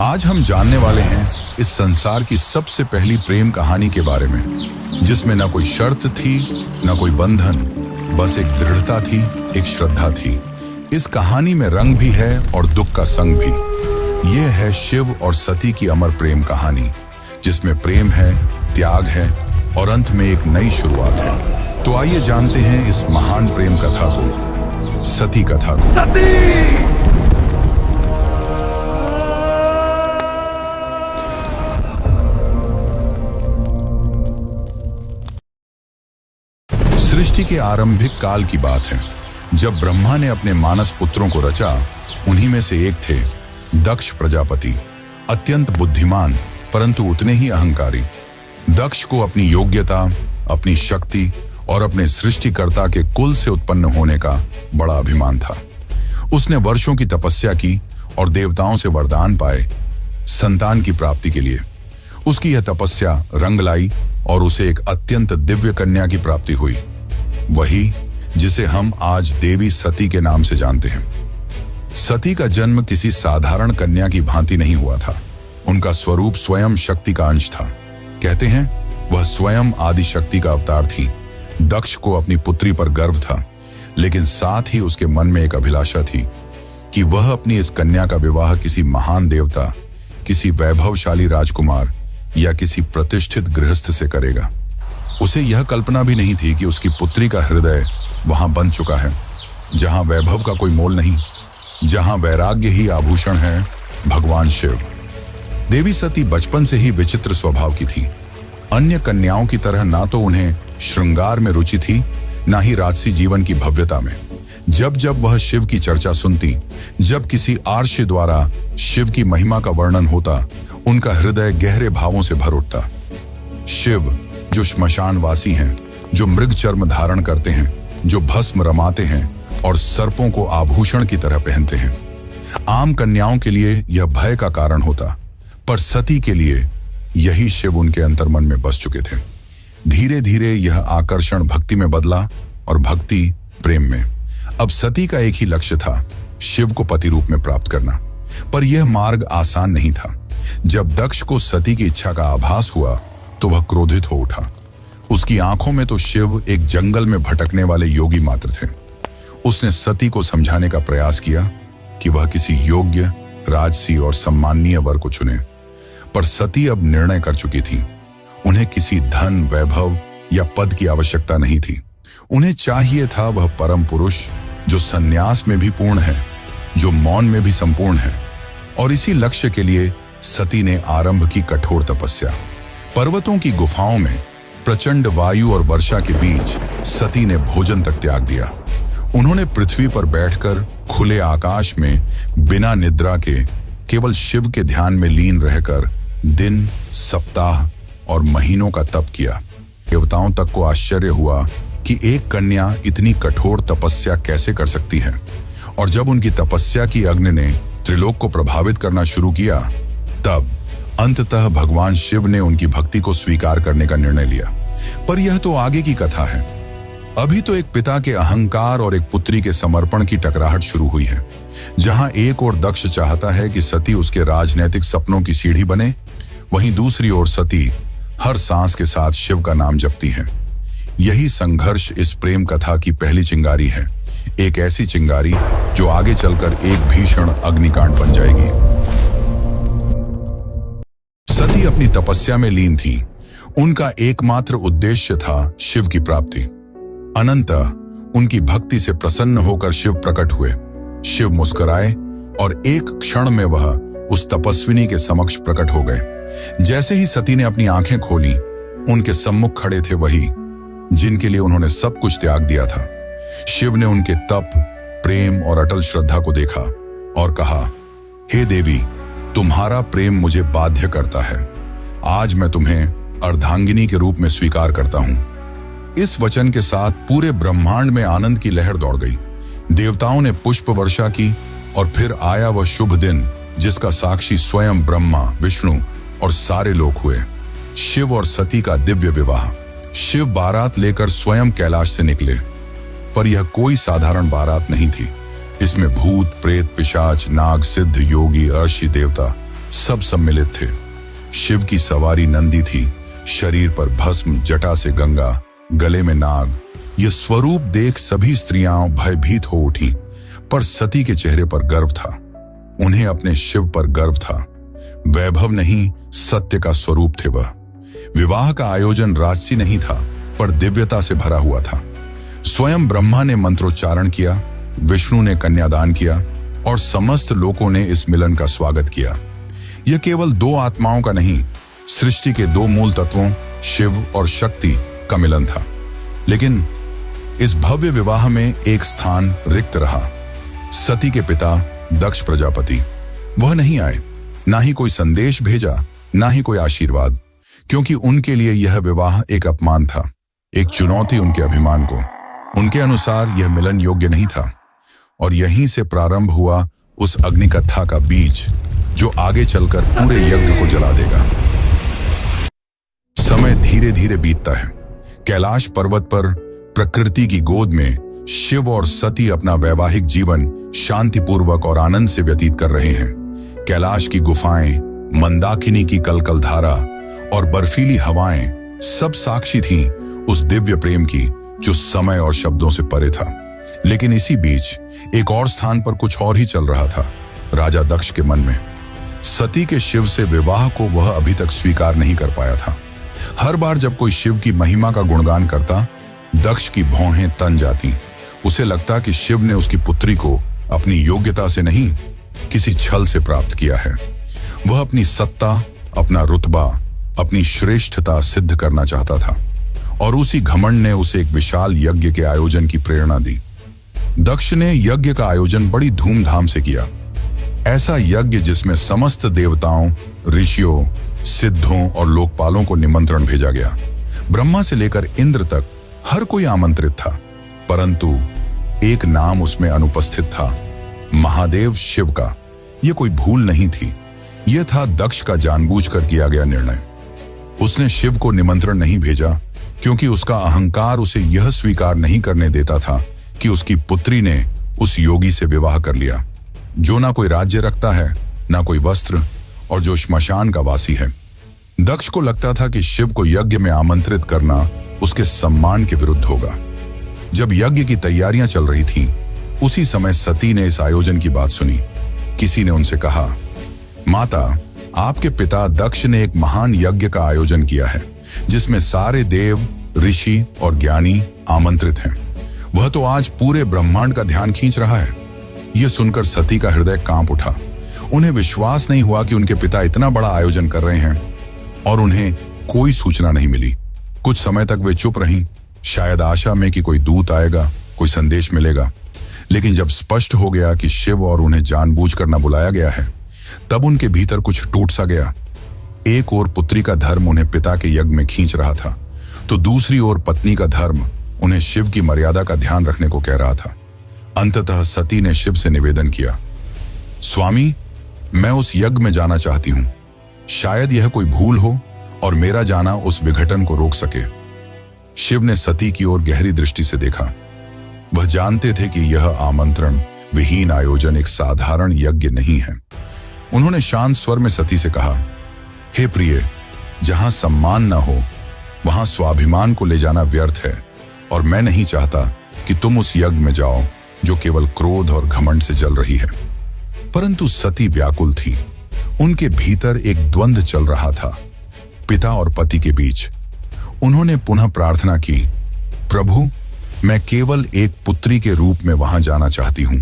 आज हम जानने वाले हैं इस संसार की सबसे पहली प्रेम कहानी के बारे में, जिसमें न कोई शर्त थी, न कोई बंधन, बस एक दृढ़ता थी, एक श्रद्धा थी। इस कहानी में रंग भी है और दुख का संग भी। यह है शिव और सती की अमर प्रेम कहानी, जिसमें प्रेम है, त्याग है और अंत में एक नई शुरुआत है। तो आइए जानते हैं इस महान प्रेम कथा को, सती कथा को। सती! सृष्टि के आरंभिक काल की बात है, जब ब्रह्मा ने अपने मानस पुत्रों को रचा। उन्हीं में से एक थे दक्ष प्रजापति, अत्यंत बुद्धिमान परंतु उतने ही अहंकारी। दक्ष को अपनी योग्यता, अपनी शक्ति और अपने सृष्टिकर्ता के कुल से उत्पन्न होने का बड़ा अभिमान था। उसने वर्षों की तपस्या की और देवताओं से वरदान पाए संतान की प्राप्ति के लिए। उसकी यह तपस्या रंग लाई और उसे एक अत्यंत दिव्य कन्या की प्राप्ति हुई, वही जिसे हम आज देवी सती के नाम से जानते हैं। सती का जन्म किसी साधारण कन्या की भांति नहीं हुआ था। उनका स्वरूप स्वयं शक्ति का अंश था। कहते हैं वह स्वयं आदि शक्ति का अवतार थी। दक्ष को अपनी पुत्री पर गर्व था, लेकिन साथ ही उसके मन में एक अभिलाषा थी कि वह अपनी इस कन्या का विवाह किसी महान देवता, किसी वैभवशाली राजकुमार या किसी प्रतिष्ठित गृहस्थ से करेगा। उसे यह कल्पना भी नहीं थी कि उसकी पुत्री का हृदय वहां बन चुका है, जहां वैभव का कोई मोल नहीं, जहां वैराग्य ही आभूषण है, भगवान शिव। देवी सती बचपन से ही विचित्र स्वभाव की थी। अन्य कन्याओं की तरह ना तो उन्हें श्रृंगार में रुचि थी, ना ही राजसी जीवन की भव्यता में। जब जब वह शिव की चर्चा सुनती, जब किसी आर्षि द्वारा शिव की महिमा का वर्णन होता, उनका हृदय गहरे भावों से भर उठता। शिव जो श्मशानवासी हैं, जो मृग चर्म धारण करते हैं, जो भस्म रमाते हैं और सर्पों को आभूषण की तरह पहनते हैं। आम कन्याओं के लिए यह भय का कारण होता, पर सती के लिए यही शिव उनके अंतर्मन में बस चुके थे। धीरे धीरे यह आकर्षण भक्ति में बदला और भक्ति प्रेम में। अब सती का एक ही लक्ष्य था, शिव को पति रूप में प्राप्त करना। पर यह मार्ग आसान नहीं था। जब दक्ष को सती की इच्छा का आभास हुआ तो वह क्रोधित हो उठा। उसकी आंखों में तो शिव एक जंगल में भटकने वाले योगी मात्र थे। उसने सती को समझाने का प्रयास किया कि वह किसी योग्य, राजसी और सम्माननीय वर को चुने, पर सती अब निर्णय कर चुकी थी। उन्हें किसी धन, वैभव या पद की आवश्यकता नहीं थी। उन्हें चाहिए था वह परम पुरुष जो संन्यास में भी पूर्ण है, जो मौन में भी संपूर्ण है। और इसी लक्ष्य के लिए सती ने आरंभ की कठोर तपस्या। पर्वतों की गुफाओं में प्रचंड वायु और वर्षा के बीच सती ने भोजन तक त्याग दिया। उन्होंने पृथ्वी पर बैठकर खुले आकाश में बिना निद्रा के केवल शिव के ध्यान में लीन रहकर दिन, सप्ताह और महीनों का तप किया। देवताओं तक को आश्चर्य हुआ कि एक कन्या इतनी कठोर तपस्या कैसे कर सकती है। और जब उनकी तपस्या की अग्नि ने त्रिलोक को प्रभावित करना शुरू किया, तब अंततः भगवान शिव ने उनकी भक्ति को स्वीकार करने का निर्णय लिया। पर यह तो आगे की कथा है। अभी तो एक पिता के अहंकार और एक पुत्री के समर्पण की टकराहट शुरू हुई है। जहां एक ओर दक्ष चाहता है कि सती उसके राजनैतिक सपनों की सीढ़ी बने, वहीं दूसरी ओर सती हर सांस के साथ शिव का नाम जपती है। यही संघर्ष इस प्रेम कथा की पहली चिंगारी है, एक ऐसी चिंगारी जो आगे चलकर एक भीषण अग्निकांड बन जाएगी। सती अपनी तपस्या में लीन थी। उनका एकमात्र उद्देश्य था शिव की प्राप्ति। अनंतः उनकी भक्ति से प्रसन्न होकर शिव प्रकट हुए। शिव मुस्कुराए और एक क्षण में वह उस तपस्विनी के समक्ष प्रकट हो गए। जैसे ही सती ने अपनी आंखें खोली, उनके सम्मुख खड़े थे वही जिनके लिए उन्होंने सब कुछ त्याग दिया था। शिव ने उनके तप, प्रेम और अटल श्रद्धा को देखा और कहा, हे देवी, तुम्हारा प्रेम मुझे बाध्य करता है। आज मैं तुम्हें अर्धांगिनी के रूप में स्वीकार करता हूं। इस वचन के साथ पूरे ब्रह्मांड में आनंद की लहर दौड़ गई। देवताओं ने पुष्प वर्षा की और फिर आया वह शुभ दिन जिसका साक्षी स्वयं ब्रह्मा, विष्णु और सारे लोग हुए। शिव और सती का दिव्य विवाह। शिव बारात लेकर स्वयं कैलाश से निकले, पर यह कोई साधारण बारात नहीं थी। इसमें भूत, प्रेत, पिशाच, नाग, सिद्ध, योगी, अर्षि, देवता सब सम्मिलित थे। शिव की सवारी नंदी थी, शरीर पर भस्म, जटा से गंगा, गले में नाग। यह स्वरूप देख सभी स्त्रियां भयभीत हो उठी, पर सती के चेहरे पर गर्व था। उन्हें अपने शिव पर गर्व था। वैभव नहीं, सत्य का स्वरूप थे वह। विवाह का आयोजन राजसी नहीं था, पर दिव्यता से भरा हुआ था। स्वयं ब्रह्मा ने मंत्रोच्चारण किया, विष्णु ने कन्यादान किया और समस्त लोगों ने इस मिलन का स्वागत किया। यह केवल दो आत्माओं का नहीं, सृष्टि के दो मूल तत्वों शिव और शक्ति का मिलन था। लेकिन इस भव्य विवाह में एक स्थान रिक्त रहा। सती के पिता दक्ष प्रजापति, वह नहीं आए, ना ही कोई संदेश भेजा, ना ही कोई आशीर्वाद, क्योंकि उनके लिए यह विवाह एक अपमान था, एक चुनौती उनके अभिमान को। उनके अनुसार यह मिलन योग्य नहीं था। और यहीं से प्रारंभ हुआ उस अग्निकथा का बीज, जो आगे चलकर पूरे यज्ञ को जला देगा। समय धीरे धीरे बीतता है। कैलाश पर्वत पर प्रकृति की गोद में शिव और सती अपना वैवाहिक जीवन शांतिपूर्वक और आनंद से व्यतीत कर रहे हैं। कैलाश की गुफाएं, मंदाकिनी की कलकल धारा और बर्फीली हवाएं सब साक्षी थीं उस दिव्य प्रेम की, जो समय और शब्दों से परे था। लेकिन इसी बीच एक और स्थान पर कुछ और ही चल रहा था, राजा दक्ष के मन में। सती के शिव से विवाह को वह अभी तक स्वीकार नहीं कर पाया था। हर बार जब कोई शिव की महिमा का गुणगान करता, दक्ष की भौहें तन जाती। उसे लगता कि शिव ने उसकी पुत्री को अपनी योग्यता से नहीं, किसी छल से प्राप्त किया है। वह अपनी सत्ता, अपना रुतबा, अपनी श्रेष्ठता सिद्ध करना चाहता था, और उसी घमंड ने उसे एक विशाल यज्ञ के आयोजन की प्रेरणा दी। दक्ष ने यज्ञ का आयोजन बड़ी धूमधाम से किया। ऐसा यज्ञ जिसमें समस्त देवताओं, ऋषियों, सिद्धों और लोकपालों को निमंत्रण भेजा गया। ब्रह्मा से लेकर इंद्र तक हर कोई आमंत्रित था, परंतु एक नाम उसमें अनुपस्थित था, महादेव शिव का। यह कोई भूल नहीं थी, यह था दक्ष का जानबूझकर किया गया निर्णय। उसने शिव को निमंत्रण नहीं भेजा, क्योंकि उसका अहंकार उसे यह स्वीकार नहीं करने देता था कि उसकी पुत्री ने उस योगी से विवाह कर लिया, जो ना कोई राज्य रखता है, ना कोई वस्त्र, और जो श्मशान का वासी है। दक्ष को लगता था कि शिव को यज्ञ में आमंत्रित करना उसके सम्मान के विरुद्ध होगा। जब यज्ञ की तैयारियां चल रही थीं, उसी समय सती ने इस आयोजन की बात सुनी। किसी ने उनसे कहा, माता, आपके पिता दक्ष ने एक महान यज्ञ का आयोजन किया है, जिसमें सारे देव, ऋषि और ज्ञानी आमंत्रित हैं। वह तो आज पूरे ब्रह्मांड का ध्यान खींच रहा है। यह सुनकर सती का हृदय कांप उठा। उन्हें विश्वास नहीं हुआ कि उनके पिता इतना बड़ा आयोजन कर रहे हैं और उन्हें कोई सूचना नहीं मिली। कुछ समय तक वे चुप रहीं, शायद आशा में कि कोई दूत आएगा, कोई संदेश मिलेगा। लेकिन जब स्पष्ट हो गया कि शिव और उन्हें जानबूझकर न बुलाया गया है, तब उनके भीतर कुछ टूट सा गया। एक ओर पुत्री का धर्म उन्हें पिता के यज्ञ में खींच रहा था, तो दूसरी ओर पत्नी का धर्म उन्हें शिव की मर्यादा का ध्यान रखने को कह रहा था। अंततः सती ने शिव से निवेदन किया, स्वामी, मैं उस यज्ञ में जाना चाहती हूं। शायद यह कोई भूल हो और मेरा जाना उस विघटन को रोक सके। शिव ने सती की ओर गहरी दृष्टि से देखा। वह जानते थे कि यह आमंत्रण विहीन आयोजन एक साधारण यज्ञ नहीं है। उन्होंने शांत स्वर में सती से कहा, हे प्रिय, जहां सम्मान न हो, वहां स्वाभिमान को ले जाना व्यर्थ है, और मैं नहीं चाहता कि तुम उस यज्ञ में जाओ जो केवल क्रोध और घमंड से जल रही है। परंतु सती व्याकुल थी। उनके भीतर एक द्वंद्व चल रहा था, पिता और पति के बीच। उन्होंने पुनः प्रार्थना की, प्रभु, मैं केवल एक पुत्री के रूप में वहां जाना चाहती हूं।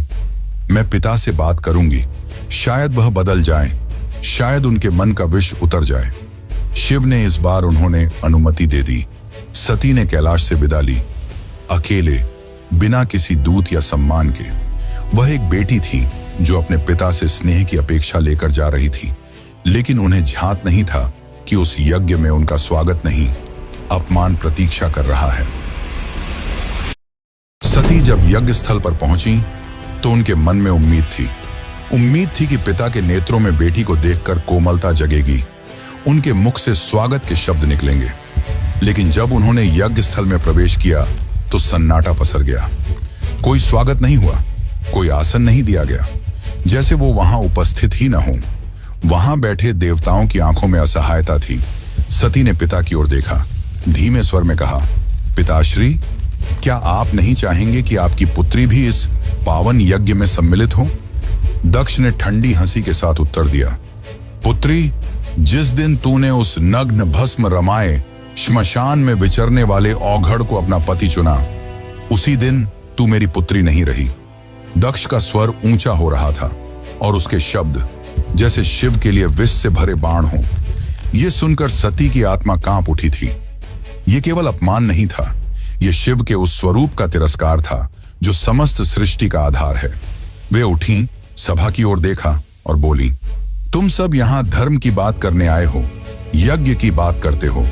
मैं पिता से बात करूंगी, शायद वह बदल जाए, शायद उनके मन का विष उतर जाए। शिव ने इस बार उन्होंने अनुमति दे दी। सती ने कैलाश से विदा ली, अकेले, बिना किसी दूत या सम्मान के। वह एक बेटी थी जो अपने पिता से स्नेह की अपेक्षा लेकर जा रही थी, लेकिन उन्हें झांत नहीं था कि उस यज्ञ में उनका स्वागत नहीं, अपमान प्रतीक्षा कर रहा है। सती जब यज्ञ स्थल पर पहुंची तो उनके मन में उम्मीद थी कि पिता के नेत्रों में बेटी को देखकर कोमलता जगेगी, उनके मुख से स्वागत के शब्द निकलेंगे। लेकिन जब उन्होंने यज्ञ स्थल में प्रवेश किया तो सन्नाटा पसर गया। कोई स्वागत नहीं हुआ, कोई आसन नहीं दिया गया, जैसे वो वहां उपस्थित ही न हो। वहां बैठे देवताओं की आंखों में असहायता थी। सती ने पिता की ओर देखा, धीमे स्वर में कहा, पिताश्री, क्या आप नहीं चाहेंगे कि आपकी पुत्री भी इस पावन यज्ञ में सम्मिलित हो? दक्ष ने ठंडी हंसी के साथ उत्तर दिया, पुत्री, जिस दिन तूने उस नग्न भस्म रमाए श्मशान में विचरने वाले औघड़ को अपना पति चुना, उसी दिन तू मेरी पुत्री नहीं रही। दक्ष का स्वर ऊंचा हो रहा था और उसके शब्द जैसे शिव के लिए विष से भरे बाण हो। यह सुनकर सती की आत्मा कांप उठी थी। यह केवल अपमान नहीं था, यह शिव के उस स्वरूप का तिरस्कार था जो समस्त सृष्टि का आधार है। वे उठी, सभा की ओर देखा और बोली, तुम सब यहां धर्म की बात करने आए हो, यज्ञ की बात करते हो,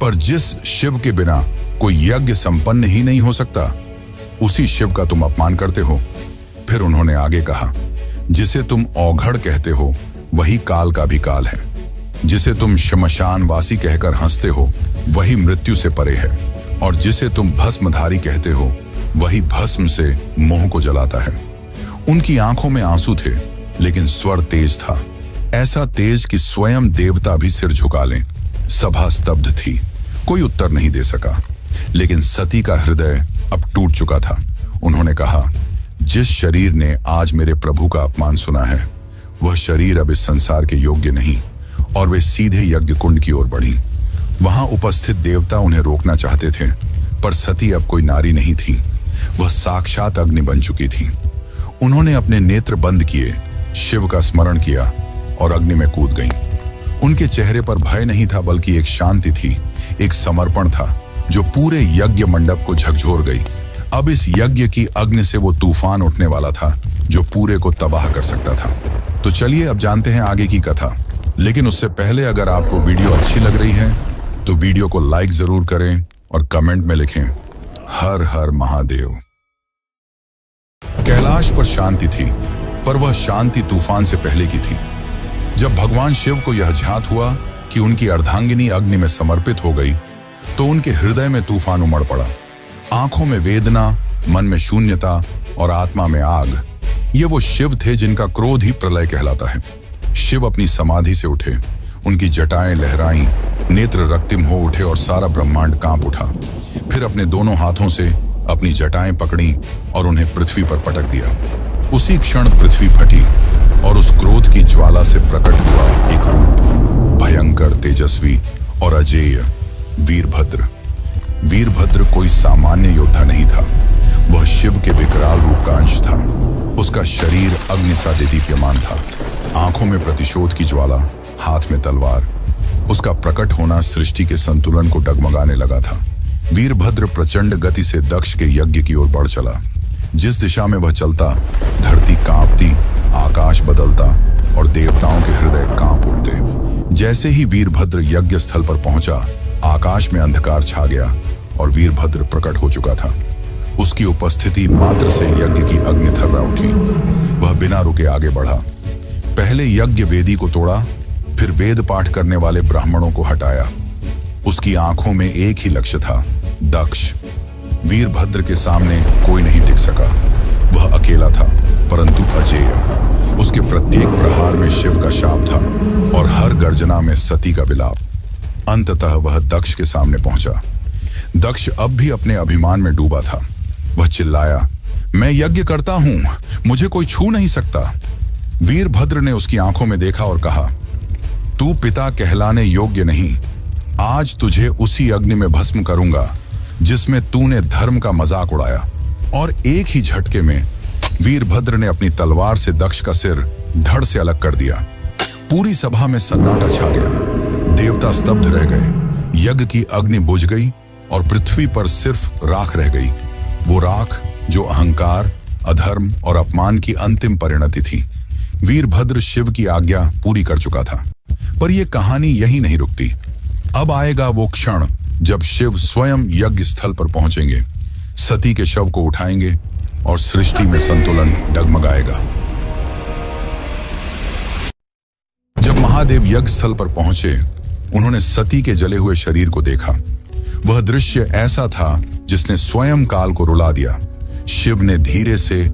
पर जिस शिव के बिना कोई यज्ञ संपन्न ही नहीं हो सकता, उसी शिव का तुम अपमान करते हो। फिर उन्होंने आगे कहा, जिसे तुम औघड़ कहते हो वही काल का भी काल है। जिसे तुम श्मशानवासी कहकर हंसते हो वही मृत्यु से परे है, और जिसे तुम भस्मधारी कहते हो वही भस्म से मोह को जलाता है। उनकी आंखों में आंसू थे, लेकिन स्वर तेज था, ऐसा तेज कि स्वयं देवता भी सिर झुका लें। सभा स्तब्ध थी, कोई उत्तर नहीं दे सका, लेकिन सती का हृदय अब टूट चुका था। उन्होंने कहा, जिस शरीर ने आज मेरे प्रभु का अपमान सुना है, वह शरीर अब इस संसार के योग्य नहीं, और वे सीधे यज्ञ कुंड की ओर बढ़ी। वहां उपस्थित देवता उन्हें रोकना चाहते थे, पर सती अब कोई नारी नहीं थी, वह साक्षात अग्नि बन चुकी थी। उन्होंने अपने नेत्र बंद किए, शिव का स्मरण किया और अग्नि में कूद गईं। उनके चेहरे पर भय नहीं था, बल्कि एक शांति थी, एक समर्पण था जो पूरे यज्ञ मंडप को झकझोर गई। अब इस यज्ञ की अग्नि से वो तूफान उठने वाला था जो पूरे को तबाह कर सकता था। तो चलिए अब जानते हैं आगे की कथा। लेकिन उससे पहले अगर आपको वीडियो अच्छी लग रही है तो वीडियो को लाइक जरूर करें और कमेंट में लिखें, हर हर महादेव। कैलाश पर शांति थी, पर वह शांति तूफान से पहले की थी। जब भगवान शिव को यह ज्ञात हुआ कि उनकी अर्धांगिनी अग्नि में समर्पित हो गई, तो उनके हृदय में तूफान उमड़ पड़ा। आंखों में वेदना, मन में शून्यता और आत्मा में आग। ये वो शिव थे जिनका क्रोध ही प्रलय कहलाता है। शिव अपनी समाधि से उठे, उनकी जटाएं लहराईं, नेत्र रक्तिम हो उठे और सारा ब्रह्मांड कांप उठा। फिर अपने दोनों हाथों से अपनी जटाएं पकड़ी और उन्हें पृथ्वी पर पटक दिया। उसी क्षण पृथ्वी फटी और उस क्रोध की ज्वाला से प्रकट हुआ एक रूप, भयंकर, तेजस्वी और अजेय, वीरभद्र। वीरभद्र कोई सामान्य योद्धा नहीं था, वह शिव के विकराल रूप का अंश था। उसका शरीर अग्नि सा दीप्यमान था, आंखों में प्रतिशोध की ज्वाला, हाथ में तलवार। उसका प्रकट होना सृष्टि के संतुलन को डगमगाने लगा था। वीरभद्र प्रचंड गति से दक्ष के यज्ञ की ओर बढ़ चला। जिस दिशा में वह चलता, धरती कांपती, आकाश बदलता और देवताओं के हृदय कांप उठते। जैसे ही वीरभद्र यज्ञ स्थल पर पहुंचा, आकाश में अंधकार छा गया और वीरभद्र प्रकट हो चुका था। उसकी उपस्थिति मात्र से यज्ञ की अग्नि थर्रा उठी। वह बिना रुके आगे बढ़ा। पहले यज्ञ वेदी को तोड़ा, फिर वेद पाठ करने वाले ब्राह्मणों को हटाया। उसकी आंखों में एक ही लक्ष्य था, दक्ष। वीरभद्र के सामने कोई नहीं टिक सका। वह अकेला था, परंतु अजेय। उसके प्रत्येक प्रहार में शिव का शाप था और हर गर्जना में सती का विलाप। अंततः वह दक्ष के सामने पहुंचा। दक्ष अब भी अपने अभिमान में डूबा था। वह चिल्लाया, मैं यज्ञ करता हूं, मुझे कोई छू नहीं सकता। वीरभद्र ने उसकी आंखों में देखा और कहा, तू पिता कहलाने योग्य नहीं। आज तुझे उसी अग्नि में भस्म करूंगा जिसमें तूने धर्म का मजाक उड़ाया। और एक ही झटके में वीरभद्र ने अपनी तलवार से दक्ष का सिर धड़ से अलग कर दिया। पूरी सभा में सन्नाटा छा गया। देवता स्तब्ध रह गए। यज्ञ की अग्नि बुझ गई और पृथ्वी पर सिर्फ राख रह गई। वो राख जो अहंकार, अधर्म और अपमान की अंतिम परिणति थी। वीरभद्र शिव की आज्ञा पूरी कर चुका था। पर यह कहानी यही नहीं रुकती। अब आएगा वो क्षण जब शिव स्वयं यज्ञ स्थल पर पहुंचेंगे, सती के शव को उठाएंगे और सृष्टि में संतुलन डगमगाएगा। जब महादेव यज्ञ स्थल पर पहुंचे, उन्होंने सती के जले हुए शरीर को देखा। वह दृश्य ऐसा था जिसने स्वयं काल को रुला दिया। शिव ने धीरे से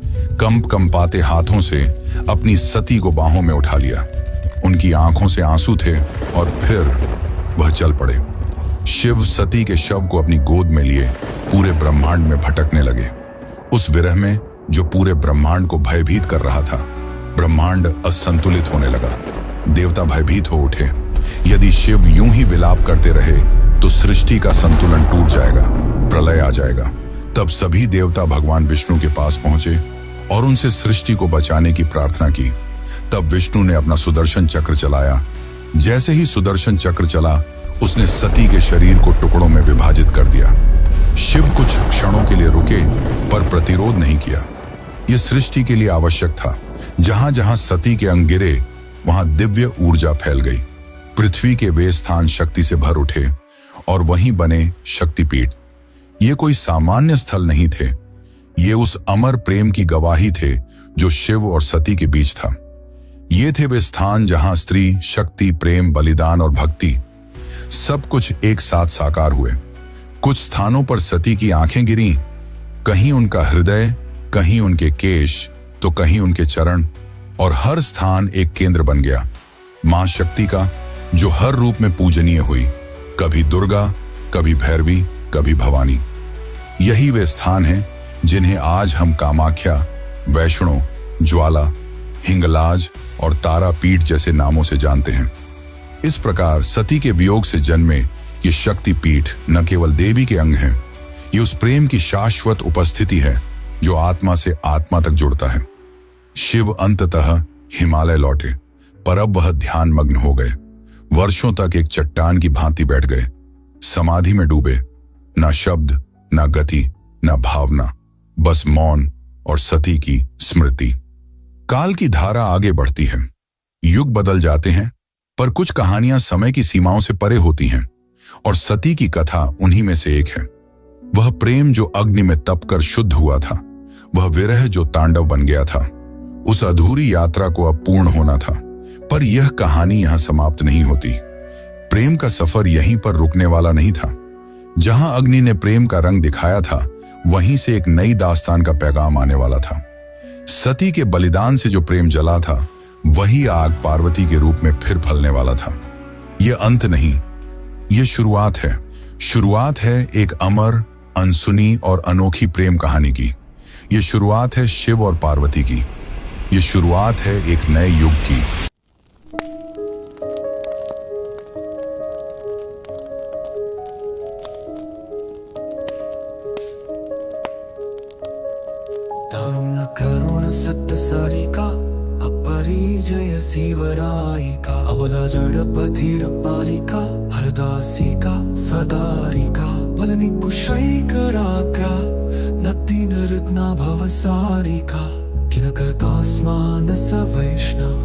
कंपाते हाथों से अपनी सती को बाहों में उठा लिया। उनकी आंखों से आंसू थे और फिर वह चल पड़े। शिव सती के शव को अपनी गोद में लिए पूरे ब्रह्मांड में भटकने लगे। उस विरह में जो पूरे ब्रह्मांड को भयभीत कर रहा था, ब्रह्मांड असंतुलित होने लगा। देवता भयभीत हो उठे। यदि शिव यूं ही विलाप करते रहे तो सृष्टि का संतुलन टूट जाएगा, प्रलय आ जाएगा। तब सभी देवता भगवान विष्णु के पास पहुंचे और उनसे सृष्टि को बचाने की प्रार्थना की। तब विष्णु ने अपना सुदर्शन चक्र चलाया। जैसे ही सुदर्शन चक्र चला, उसने सती के शरीर को टुकड़ों में विभाजित कर दिया। शिव कुछ क्षणों के लिए रुके पर प्रतिरोध नहीं किया। यह सृष्टि के लिए आवश्यक था। जहां जहां सती के अंग गिरे वहां दिव्य ऊर्जा फैल गई। पृथ्वी के वे स्थान शक्ति से भर उठे और वहीं बने शक्तिपीठ। ये कोई सामान्य स्थल नहीं थे। ये उस अमर प्रेम की गवाही थे जो शिव और सती के बीच था। ये थे वे स्थान जहां स्त्री, शक्ति, प्रेम, बलिदान और भक्ति सब कुछ एक साथ साकार हुए। कुछ स्थानों पर सती की आंखें गिरीं, कहीं उनका हृदय, कहीं उनके केश, तो कहीं उनके चरण, और हर स्थान एक केंद्र बन गया मां शक्ति का, जो हर रूप में पूजनीय हुई। कभी दुर्गा, कभी भैरवी, कभी भवानी। यही वे स्थान हैं जिन्हें आज हम कामाख्या, वैष्णो, ज्वाला, हिंगलाज और तारापीठ जैसे नामों से जानते हैं। इस प्रकार सती के वियोग से जन्मे ये शक्तिपीठ न केवल देवी के अंग हैं, ये उस प्रेम की शाश्वत उपस्थिति है जो आत्मा से आत्मा तक जुड़ता है। शिव अंततः हिमालय लौटे, पर अब वह ध्यान मग्न हो गए। वर्षों तक एक चट्टान की भांति बैठ गए, समाधि में डूबे। ना शब्द, ना गति, ना भावना, बस मौन और सती की स्मृति। काल की धारा आगे बढ़ती है, युग बदल जाते हैं, पर कुछ कहानियां समय की सीमाओं से परे होती हैं, और सती की कथा उन्हीं में से एक है। वह प्रेम जो अग्नि में तपकर शुद्ध हुआ था, वह विरह जो तांडव बन गया था। उस अधूरी यात्रा को अब पूर्ण होना था, पर यह कहानी यहां समाप्त नहीं होती। प्रेम का सफर यहीं पर रुकने वाला नहीं था। जहां अग्नि ने प्रेम का रंग दिखाया था, वहीं से एक नई दास्तान का पैगाम आने वाला था। सती के बलिदान से जो प्रेम जला था, वही आग पार्वती के रूप में फिर फलने वाला था। यह अंत नहीं, यह शुरुआत है। शुरुआत है एक अमर, अनसुनी और अनोखी प्रेम कहानी की। यह शुरुआत है शिव और पार्वती की। यह शुरुआत है एक नए युग की। दारुण करुण सत्य सारिका अपरिजय शिवरायिका अबला जड़पथिर पालिका हरदासिका सदारिका बलनि कुशैकराका नत्तिन रत्ना भवसारिका किलकर्तास्मान स वैष्णव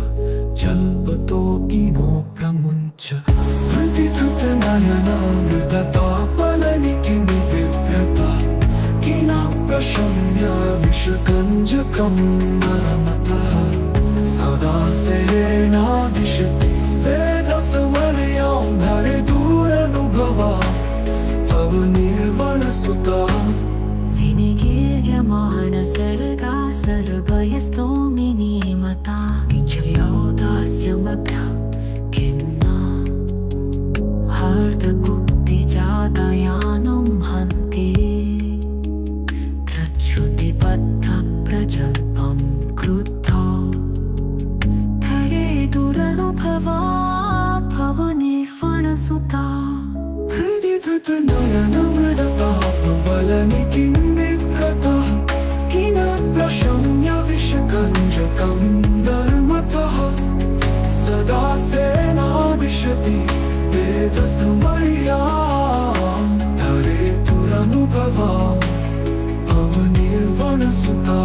जल्पतो किनो प्रमुञ्च प्रतिधृतनयना मृदता बलनि किमु बिभ्रता किना प्रशम्य विषकञ्जकं नरमतः सदा सेनादिशति वेदसमर्यां धरे दूरनुभवा भवनिर्वणसुता विनिगीयमाण सर्गा सर्वयस्तोमिनी मता किञ्चयोदास्यमभ्या किन्ना हार्दकुक्तिजातयानं हन्ति त्रच्छ्रुतिबद्धप्रजल्पं क्रुद्धा धरे दुरनुभवा भवनिर्वणसुता हृदि धृतनयनमृदता बलनि किं बिभ्रतः किन प्रशम्य विषकञ्जकं नर्मतः सदा सेनादिशति वेदसमर्यां धरे दुरनुभवा भवनिर्वणसुता।